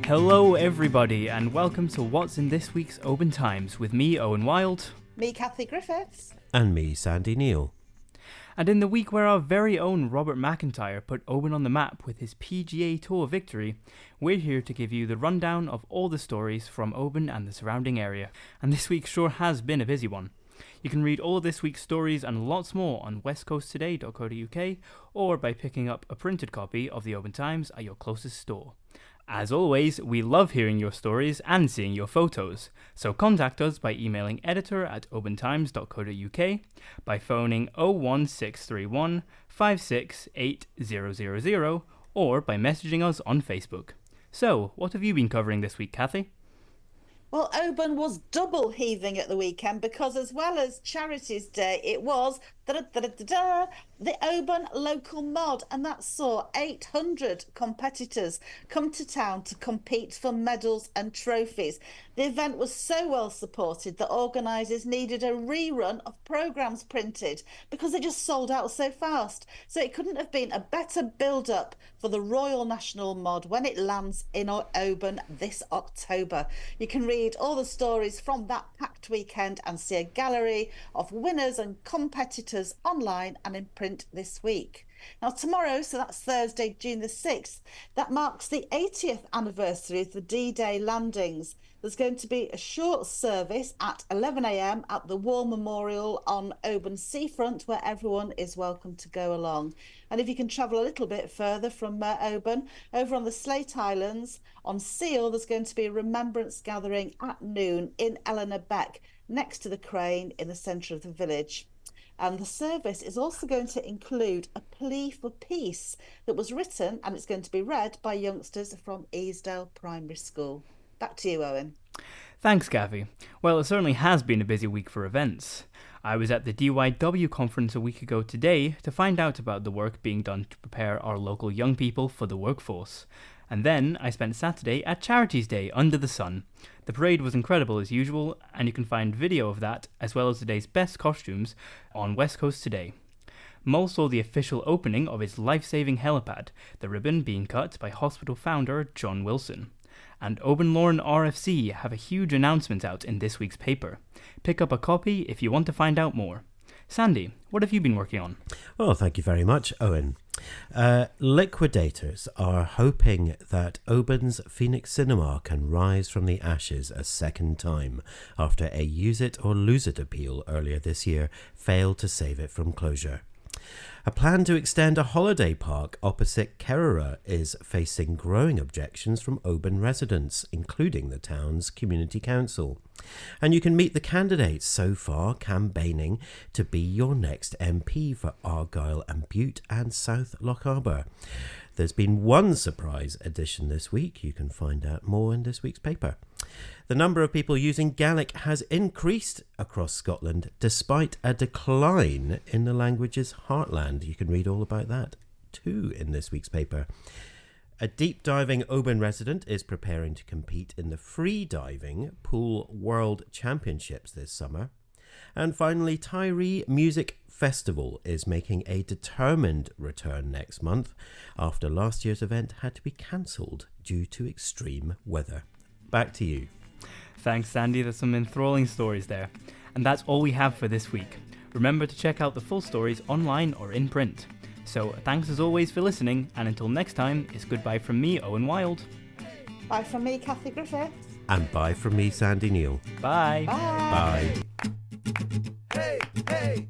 Hello everybody and welcome to What's in this week's Oban Times with me, Owen Wild. Me, Kathy Griffiths. And me, Sandy Neal. And in the week where our very own Robert McIntyre put Oban on the map with his PGA Tour victory, we're here to give you the rundown of all the stories from Oban and the surrounding area. And this week sure has been a busy one. You can read all of this week's stories and lots more on westcoasttoday.co.uk or by picking up a printed copy of the Oban Times at your closest store. As always, we love hearing your stories and seeing your photos, so contact us by emailing editor@obantimes.co.uk, by phoning 01631 568 or by messaging us on Facebook. So, what have you been covering this week, Kathy? Well, Oban was double heaving at the weekend because as well as Charities Day, it was the Oban Local Mod, and that saw 800 competitors come to town to compete for medals and trophies. The event was so well supported that organisers needed a rerun of programmes printed because they just sold out so fast. So it couldn't have been a better build-up for the Royal National Mod when it lands in Oban this October. You can read all the stories from that packed weekend and see a gallery of winners and competitors online and in print this week. Now tomorrow, so that's Thursday, June the 6th, that marks the 80th anniversary of the D-Day landings. There's going to be a short service at 11 a.m. at the War Memorial on Oban Seafront, where everyone is welcome to go along. And if you can travel a little bit further from Oban, over on the Slate Islands, on Seal, there's going to be a remembrance gathering at noon in Eleanor Beck, next to the crane in the centre of the village. And the service is also going to include a plea for peace that was written, and it's going to be read by youngsters from Easdale Primary School. Back to you, Owen. Thanks, Gavi. Well, it certainly has been a busy week for events. I was at the DYW conference a week ago today to find out about the work being done to prepare our local young people for the workforce. And then I spent Saturday at Charities Day under the sun. The parade was incredible as usual, and you can find video of that as well as today's best costumes on West Coast Today. Mull saw the official opening of its life-saving helipad, the ribbon being cut by hospital founder John Wilson. And Oban Lauren RFC have a huge announcement out in this week's paper. Pick up a copy if you want to find out more. Sandy, what have you been working on? Well, thank you very much, Owen. Liquidators are hoping that Oban's Phoenix Cinema can rise from the ashes a second time after a use it or lose it appeal earlier this year failed to save it from closure. A plan to extend a holiday park opposite Kerala is facing growing objections from Oban residents, including the town's community council. And you can meet the candidates so far campaigning to be your next MP for Argyll and Bute and South Lochaber. There's been one surprise addition this week. You can find out more in this week's paper. The number of people using Gaelic has increased across Scotland despite a decline in the language's heartland. You can read all about that too in this week's paper. A deep diving Oban resident is preparing to compete in the freediving Pool World Championships this summer. And finally, Tyree Music Festival is making a determined return next month after last year's event had to be cancelled due to extreme weather. Back to you. Thanks, Sandy. There's some enthralling stories there. And that's all we have for this week. Remember to check out the full stories online or in print. So thanks as always for listening, and until next time, it's goodbye from me, Owen Wild. Bye from me, Kathy Griffiths. And bye from me, Sandy Neal. Bye. Bye. Bye. Hey, hey.